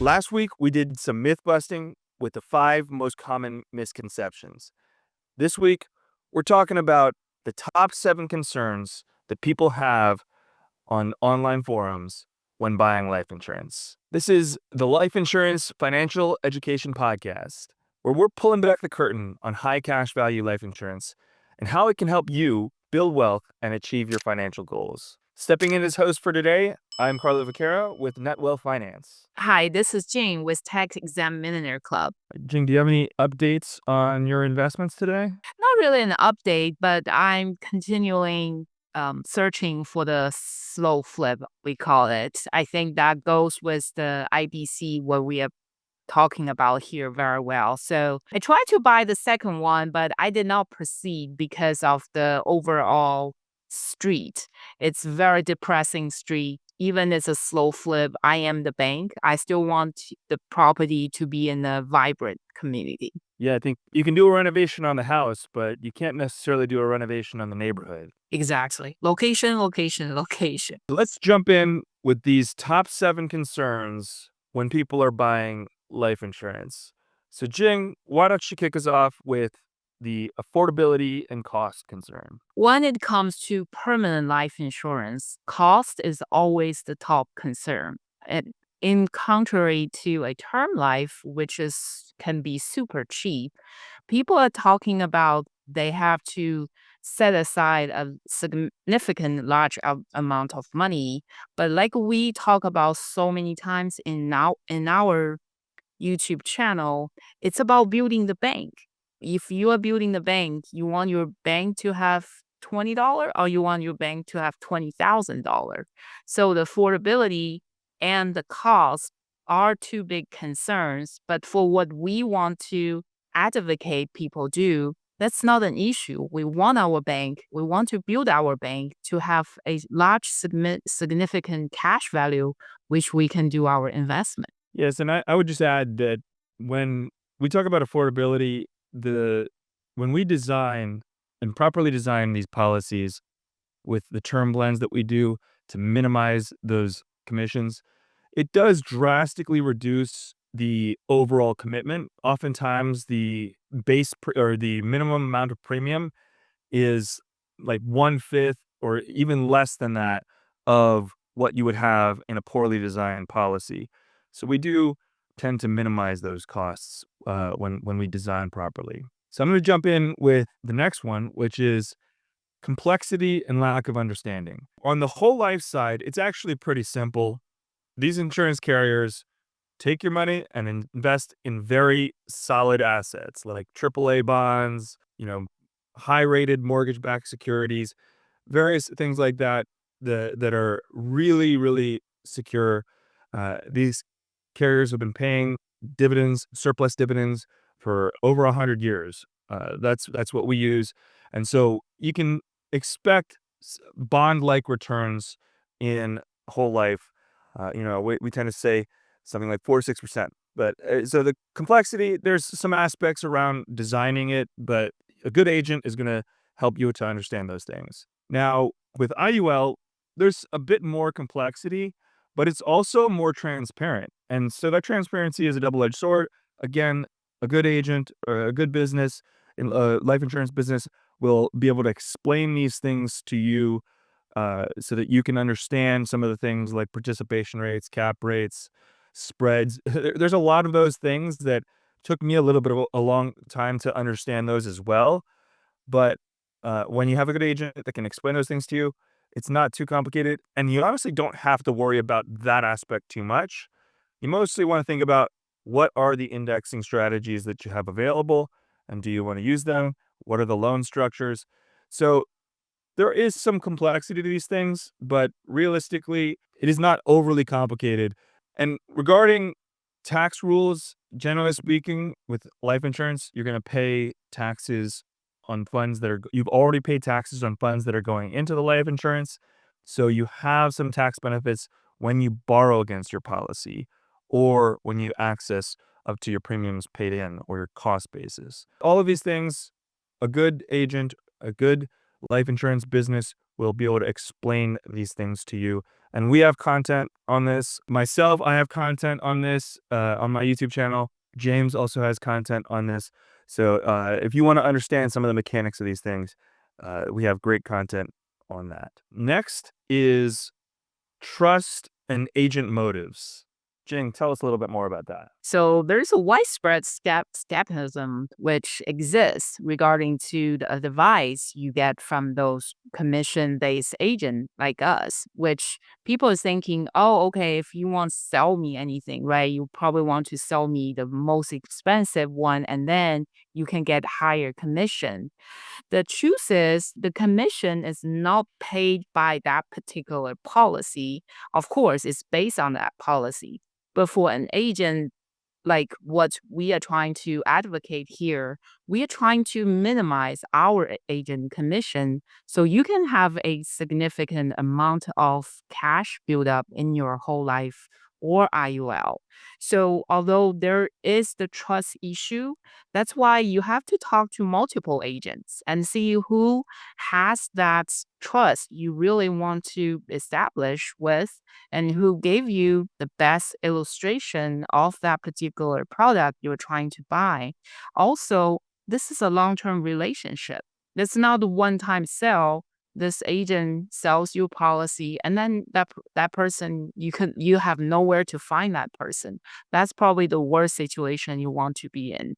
Last week, we did some myth busting with the 5 most common misconceptions. This week, we're talking about the top 7 concerns that people have on online forums when buying life insurance. This is the Life Insurance Financial Education Podcast, where we're pulling back the curtain on high cash value life insurance and how it can help you build wealth and achieve your financial goals. Stepping in as host for today, I'm Carlo Viqueira with Net Wealth Finance. Hi, this is Jing with Exempt Millionaire Club. Jing, do you have any updates on your investments today? Not really an update, but I'm continuing searching for the slow flip, we call it. I think that goes with the IBC, what we are talking about here very well. So I tried to buy the second one, but I did not proceed because of the overall street. It's very depressing street. Even it's a slow flip, I am the bank. I still want the property to be in a vibrant community. Yeah, I think you can do a renovation on the house, but you can't necessarily do a renovation on the neighborhood. Exactly. Location, location, location. Let's jump in with these top 7 concerns when people are buying life insurance. So, Jing, why don't you kick us off with the affordability and cost concern? When it comes to permanent life insurance, cost is always the top concern. And in contrary to a term life, which can be super cheap, people are talking about they have to set aside a significant large amount of money. But like we talk about so many times in our YouTube channel, it's about building the bank. If you are building the bank, you want your bank to have $20 or you want your bank to have $20,000. So the affordability and the cost are two big concerns. But for what we want to advocate people do, that's not an issue. We want our bank, we want to build our bank to have a large significant cash value, which we can do our investment. Yes, and I would just add that when we talk about affordability, when we design and properly design these policies with the term blends that we do to minimize those commissions, it does drastically reduce the overall commitment. Oftentimes, the or the minimum amount of premium is like 1/5 or even less than that of what you would have in a poorly designed policy. So we do tend to minimize those costs when we design properly. So I'm going to jump in with the next one, which is complexity and lack of understanding. On the whole life side, it's actually pretty simple. These insurance carriers take your money and invest in very solid assets like AAA bonds, high-rated mortgage-backed securities, various things like that that are really, really secure. These carriers have been paying dividends, surplus dividends, for over 100 years. That's what we use, and so you can expect bond-like returns in whole life. We tend to say something like 4 to 6%. But so the complexity, there's some aspects around designing it, but a good agent is going to help you to understand those things. Now, with IUL, there's a bit more complexity, but it's also more transparent. And so that transparency is a double-edged sword. Again, a good agent or a good business, life insurance business, will be able to explain these things to you so that you can understand some of the things like participation rates, cap rates, spreads. There's a lot of those things that took me a little bit of a long time to understand those as well. But when you have a good agent that can explain those things to you, it's not too complicated. And you honestly don't have to worry about that aspect too much. You mostly want to think about what are the indexing strategies that you have available, and do you want to use them? What are the loan structures? So there is some complexity to these things, but realistically, it is not overly complicated. And regarding tax rules, generally speaking, with life insurance, you're going to pay taxes on funds you've already paid taxes on funds that are going into the life insurance. So you have some tax benefits when you borrow against your policy or when you access up to your premiums paid in or your cost basis. All of these things, a good agent, a good life insurance business will be able to explain these things to you. And we have content on this. Myself, I have content on this on my YouTube channel. James also has content on this. So if you want to understand some of the mechanics of these things, we have great content on that. Next is trust and agent motives. Jing, tell us a little bit more about that. So there's a widespread skepticism which exists regarding to the advice you get from those commission-based agent like us, which people is thinking, oh, okay, if you want to sell me anything, right, you probably want to sell me the most expensive one, and then you can get higher commission. The truth is, the commission is not paid by that particular policy. Of course, it's based on that policy. But for an agent, like what we are trying to advocate here, we are trying to minimize our agent commission so you can have a significant amount of cash build up in your whole life or IUL. So although there is the trust issue, that's why you have to talk to multiple agents and see who has that trust you really want to establish with and who gave you the best illustration of that particular product you're trying to buy. Also, this is a long-term relationship. It's not a one-time sale. This agent sells you policy, and then that person you have nowhere to find that person. That's probably the worst situation you want to be in.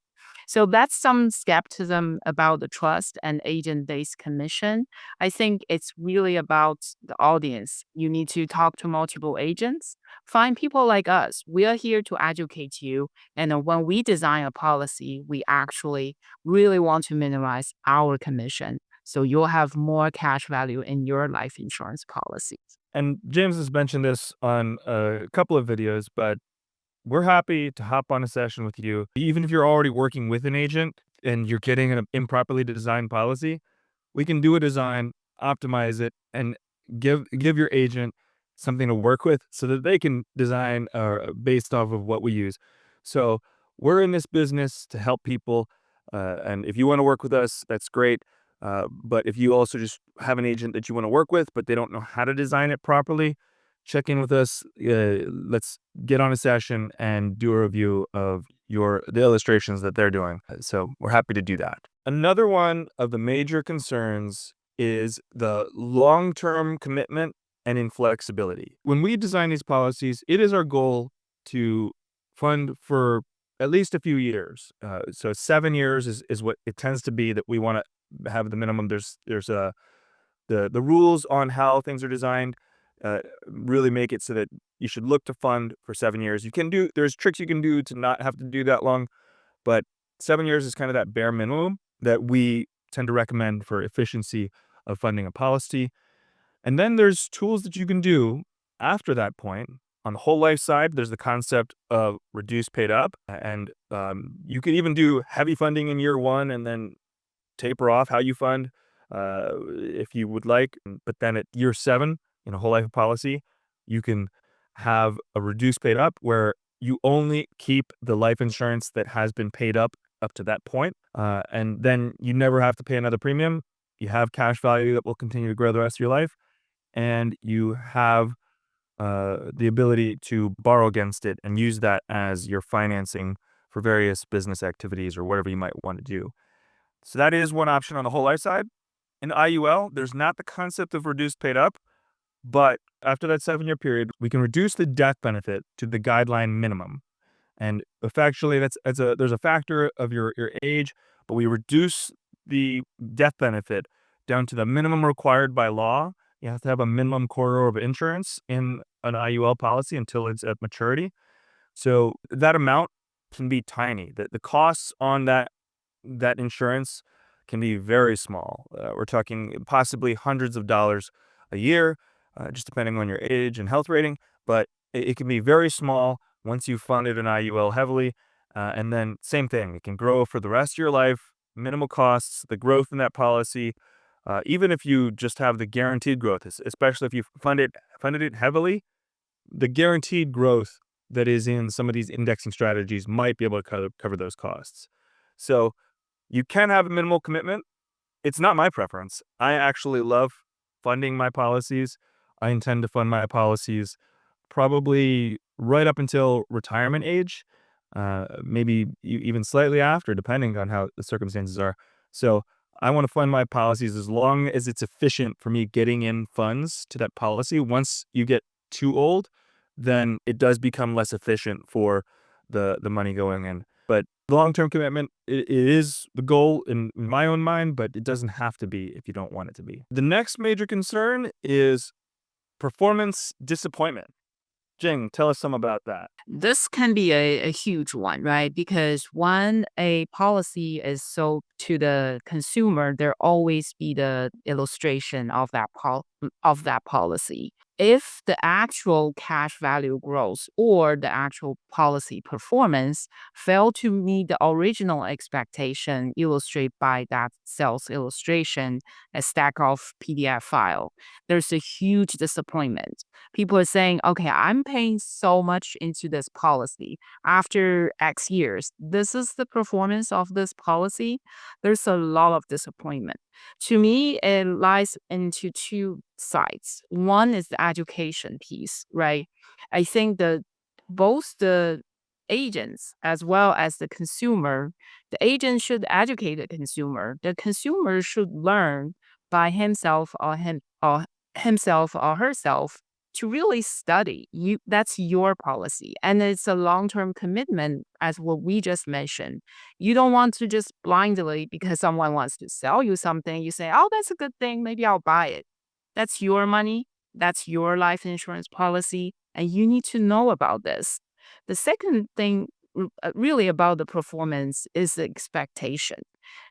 So that's some skepticism about the trust and agent-based commission. I think it's really about the audience. You need to talk to multiple agents, find people like us. We are here to educate you. And when we design a policy, we actually really want to minimize our commission. So you'll have more cash value in your life insurance policy. And James has mentioned this on a couple of videos, but we're happy to hop on a session with you. Even if you're already working with an agent and you're getting an improperly designed policy, we can do a design, optimize it, and give your agent something to work with so that they can design based off of what we use. So we're in this business to help people, and if you want to work with us, that's great. But if you also just have an agent that you want to work with, but they don't know how to design it properly, check in with us. Let's get on a session and do a review of the illustrations that they're doing. So we're happy to do that. Another one of the major concerns is the long-term commitment and inflexibility. When we design these policies, it is our goal to fund for at least a few years. So 7 years is what it tends to be that we want to have the minimum. There's the rules on how things are designed really make it so that you should look to fund for 7 years. There's tricks you can do to not have to do that long, but 7 years is kind of that bare minimum that we tend to recommend for efficiency of funding a policy. And then there's tools that you can do after that point. On the whole life side, there's the concept of reduce paid up, and you could even do heavy funding in year one and then taper off how you fund if you would like. But then at year 7 in a whole life policy, you can have a reduced paid up where you only keep the life insurance that has been paid up to that point, and then you never have to pay another premium. You have cash value that will continue to grow the rest of your life, and you have the ability to borrow against it and use that as your financing for various business activities or whatever you might want to do. So that is one option on the whole life side. In IUL, there's not the concept of reduced paid up, but after that 7-year period, we can reduce the death benefit to the guideline minimum. And factually, there's a factor of your age, but we reduce the death benefit down to the minimum required by law. You have to have a minimum corridor of insurance in an IUL policy until it's at maturity. So that amount can be tiny. The costs on that insurance can be very small. We're talking possibly hundreds of dollars a year, just depending on your age and health rating. But it can be very small once you've funded an IUL heavily. And then same thing, it can grow for the rest of your life, minimal costs, the growth in that policy. Even if you just have the guaranteed growth, especially if you funded it heavily, the guaranteed growth that is in some of these indexing strategies might be able to cover those costs. So you can have a minimal commitment. It's not my preference. I actually love funding my policies. I intend to fund my policies probably right up until retirement age, maybe even slightly after, depending on how the circumstances are. So I want to fund my policies as long as it's efficient for me getting in funds to that policy. Once you get too old, then it does become less efficient for the money going in. But long-term commitment, it is the goal in my own mind, but it doesn't have to be if you don't want it to be. The next major concern is performance disappointment. Jing, tell us some about that. This can be a huge one, right? Because when a policy is sold to the consumer, there always be the illustration of of that policy. If the actual cash value grows or the actual policy performance fail to meet the original expectation illustrated by that sales illustration, a stack of PDF file, there's a huge disappointment. People are saying, okay, I'm paying so much into this policy. After X years, this is the performance of this policy. There's a lot of disappointment. To me, it lies into two sides. One is the education piece, right? I think that both the agents as well as the consumer, the agent should educate the consumer. The consumer should learn by himself or herself to really study. That's your policy. And it's a long-term commitment, as what we just mentioned. You don't want to just blindly, because someone wants to sell you something, you say, oh, that's a good thing, maybe I'll buy it. That's your money, that's your life insurance policy, and you need to know about this. The second thing really about the performance is the expectation.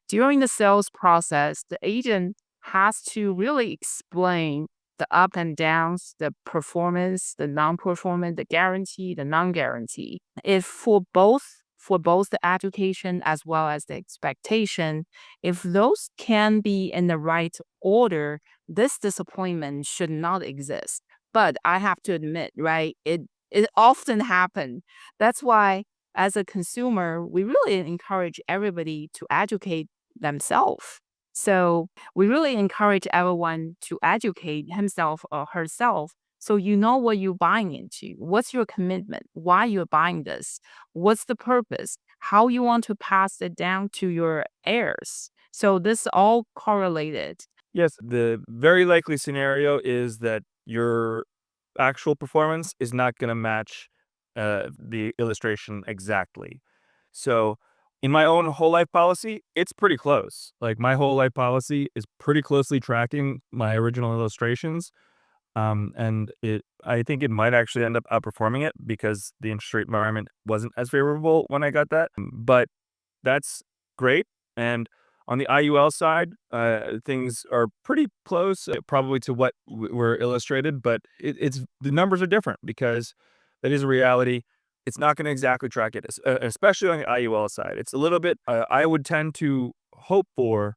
During the sales process, the agent has to really explain the up and downs, the performance, the non-performance, the guarantee, the non-guarantee. If for both the education as well as the expectation, if those can be in the right order, this disappointment should not exist. But I have to admit, right, it often happens. That's why as a consumer, we really encourage everybody to educate themselves. So we really encourage everyone to educate himself or herself so you know what you're buying into. What's your commitment? Why you're buying this? What's the purpose? How you want to pass it down to your heirs? So this all correlated. Yes, the very likely scenario is that your actual performance is not going to match the illustration exactly. So, in my own whole life policy, it's pretty close. Like my whole life policy is pretty closely tracking my original illustrations. And I think it might actually end up outperforming it because the interest rate environment wasn't as favorable when I got that. But that's great. And on the IUL side, things are pretty close, probably to what were illustrated, but it's the numbers are different because that is a reality. It's not going to exactly track it, especially on the IUL side. It's a little bit. I would tend to hope for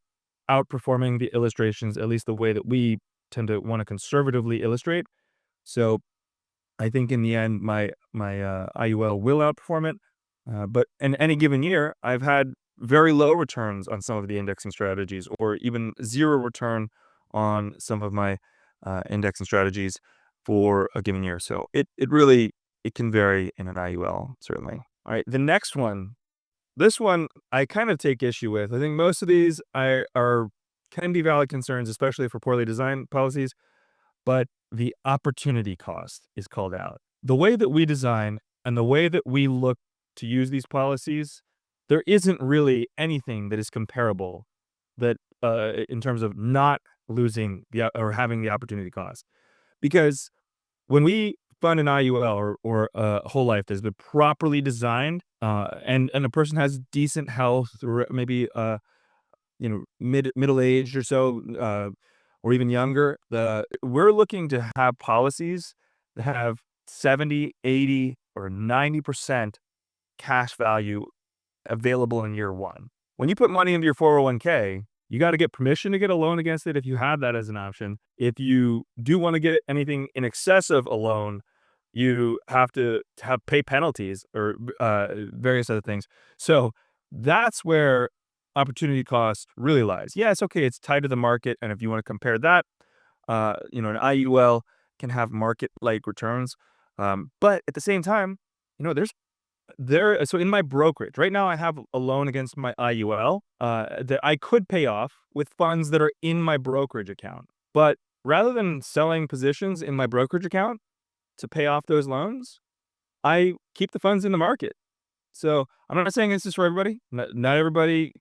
outperforming the illustrations, at least the way that we tend to want to conservatively illustrate. So I think in the end, my IUL will outperform it. But in any given year, I've had very low returns on some of the indexing strategies, or even zero return on some of my indexing strategies for a given year. So it really it can vary in an IUL, certainly. All right, the next one. This one I kind of take issue with. I think most of these can be valid concerns, especially for poorly designed policies, but the opportunity cost is called out. The way that we design and the way that we look to use these policies, there isn't really anything that is comparable that in terms of not losing or having the opportunity cost. Because when we fund an IUL or a whole life that's been properly designed, and a person has decent health, or maybe middle aged or so, or even younger, we're looking to have policies that have 70, 80, or 90% cash value available in year one. When you put money into your 401k, you got to get permission to get a loan against it if you have that as an option. If you do want to get anything in excess of a loan, you have to pay penalties or various other things. So that's where opportunity cost really lies. Yes, okay, it's tied to the market, and if you want to compare that, an IUL can have market-like returns. But at the same time, so in my brokerage right now, I have a loan against my IUL that I could pay off with funds that are in my brokerage account. But rather than selling positions in my brokerage account to pay off those loans, I keep the funds in the market. So I'm not saying this is for everybody. Not everybody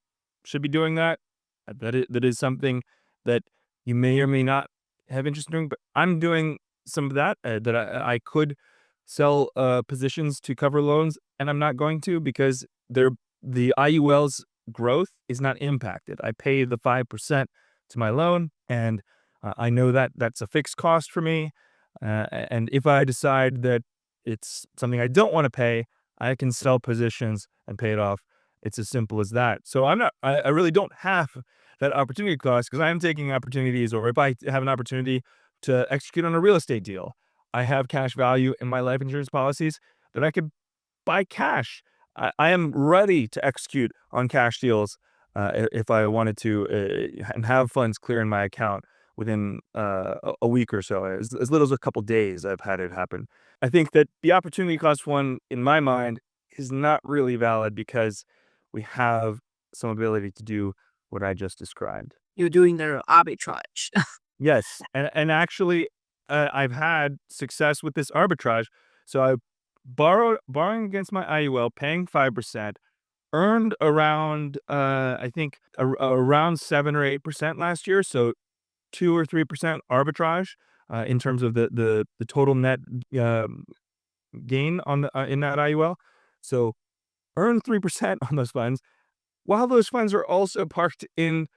should be doing that. That is something that you may or may not have interest in doing. But I'm doing some of that. That I could sell positions to cover loans, and I'm not going to because the IUL's growth is not impacted. I pay the 5% to my loan, and I know that that's a fixed cost for me. And if I decide that it's something I don't want to pay, I can sell positions and pay it off. It's as simple as that. So I really don't have that opportunity cost because I am taking opportunities, or if I have an opportunity to execute on a real estate deal, I have cash value in my life insurance policies that I could buy cash. I am ready to execute on cash deals if I wanted to and have funds clear in my account within a week or so. As little as a couple days, I've had it happen. I think that the opportunity cost one, in my mind, is not really valid because we have some ability to do what I just described. You're doing the arbitrage. Yes, and actually, I've had success with this arbitrage. So I borrowing against my IUL, paying 5%, earned around I think around 7 or 8% last year. So 2 or 3% arbitrage in terms of the total net um, gain on in that IUL. So earn 3% on those funds, while those funds are also parked in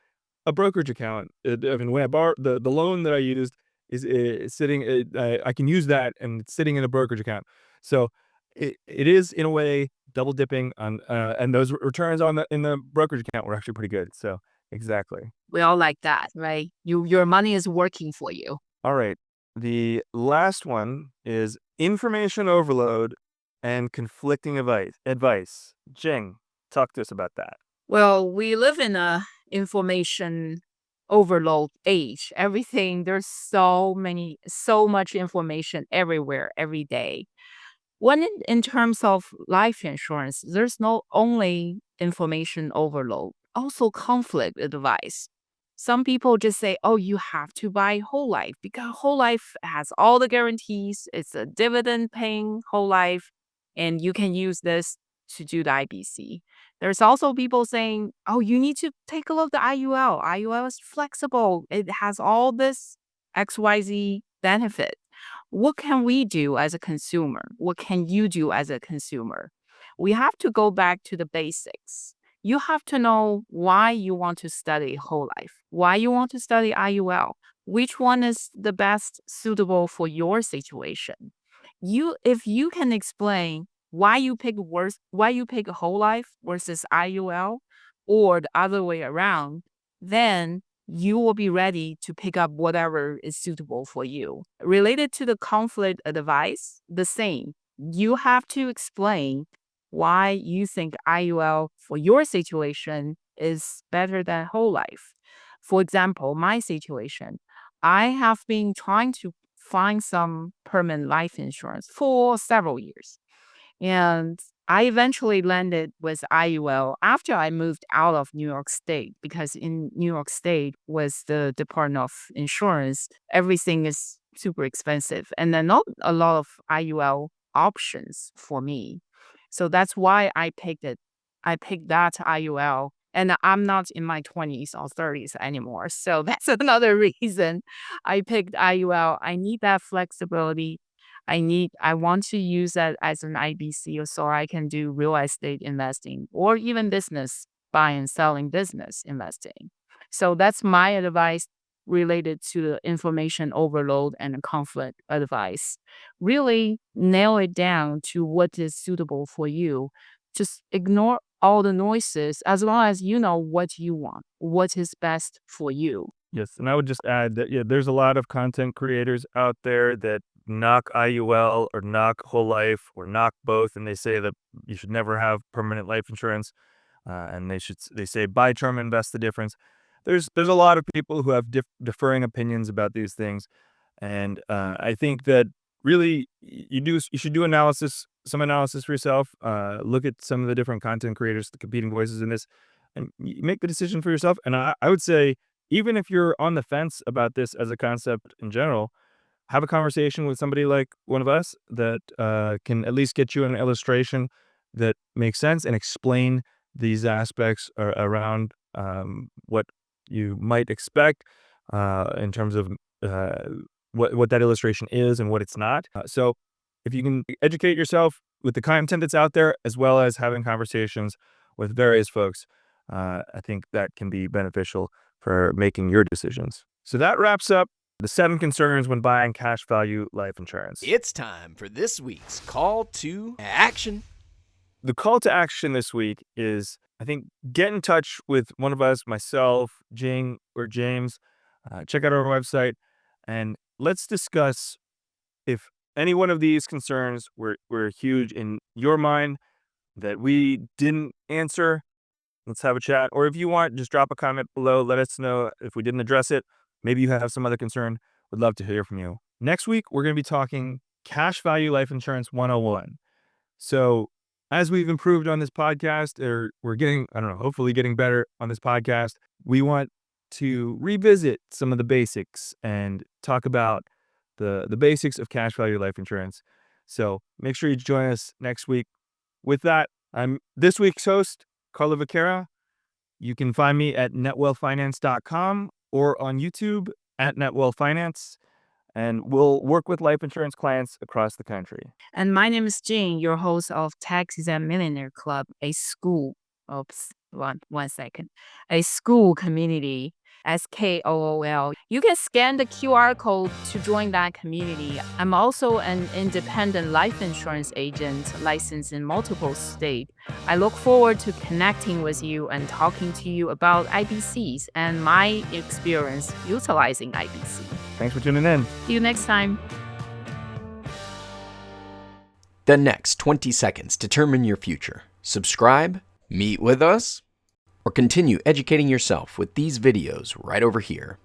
a brokerage account. I mean, when I borrow the loan that I used is sitting. I can use that, and it's sitting in a brokerage account. So it is in a way double dipping on, and those returns on the in the brokerage account were actually pretty good. So exactly. We all like that, right? Your money is working for you. All right. The last one is information overload and conflicting advice. Jing, talk to us about that. Well, we live in a information overload age. There's so much information everywhere, every day. In terms of life insurance, there's not only information overload, also conflict advice. Some people just say, oh, you have to buy whole life because whole life has all the guarantees. It's a dividend paying whole life, and you can use this to do the IBC. There's also people saying, oh, you need to take a look at the IUL. IUL is flexible. It has all this XYZ benefit. What can we do as a consumer? What can you do as a consumer? We have to go back to the basics. You have to know why you want to study whole life, why you want to study IUL, which one is the best suitable for your situation. If you can explain why you pick whole life versus IUL or the other way around, then you will be ready to pick up whatever is suitable for you. Related to the conflict advice, the same. You have to explain why you think IUL for your situation is better than whole life. For example, my situation, I have been trying to find some permanent life insurance for several years. And I eventually landed with IUL after I moved out of New York State because in New York State with the Department of Insurance, everything is super expensive and then not a lot of IUL options for me. So that's why I picked it. I picked that IUL and I'm not in my 20s or 30s anymore. So that's another reason I picked IUL. I need that flexibility. I want to use that as an IBC so I can do real estate investing or even business, buy and selling business investing. So that's my advice related to the information overload and the conflict advice. Really nail it down to what is suitable for you. Just ignore all the noises as long as you know what you want, what is best for you. Yes, and I would just add that there's a lot of content creators out there that knock IUL or knock whole life or knock both, and they say that you should never have permanent life insurance, and they say buy term, invest the difference. there's a lot of people who have differing opinions about these things, and I think that really you should do some analysis for yourself. Look at some of the different content creators, the competing voices in this, and make the decision for yourself. And I would say, even if you're on the fence about this as a concept in general, have a conversation with somebody like one of us that can at least get you an illustration that makes sense and explain these aspects around what you might expect in terms of uh, what that illustration is and what it's not. So if you can educate yourself with the content that's out there, as well as having conversations with various folks, I think that can be beneficial for making your decisions. So that wraps up the 7 concerns when buying cash value life insurance. It's time for this week's call to action. The call to action this week is, I think, get in touch with one of us, myself, Jing, or James. Check out our website, and let's discuss if any one of these concerns were huge in your mind that we didn't answer. Let's have a chat. Or if you want, just drop a comment below. Let us know if we didn't address it. Maybe you have some other concern. Would love to hear from you. Next week, we're going to be talking cash value life insurance 101. So as we've improved on this podcast, or we're getting, hopefully getting better on this podcast, we want to revisit some of the basics and talk about the basics of cash value life insurance. So make sure you join us next week. With that, I'm this week's host, Carlo Viqueira. You can find me at netwealthfinance.com or on YouTube at netwealthfinance, and we'll work with life insurance clients across the country. And my name is Jing, your host of Tax Exempt Millionaire Club, a school. One second. A school community, SKOOL. You can scan the QR code to join that community. I'm also an independent life insurance agent licensed in multiple states. I look forward to connecting with you and talking to you about IBCs and my experience utilizing IBC. Thanks for tuning in. See you next time. The next 20 seconds determine your future. Subscribe, meet with us, or continue educating yourself with these videos right over here.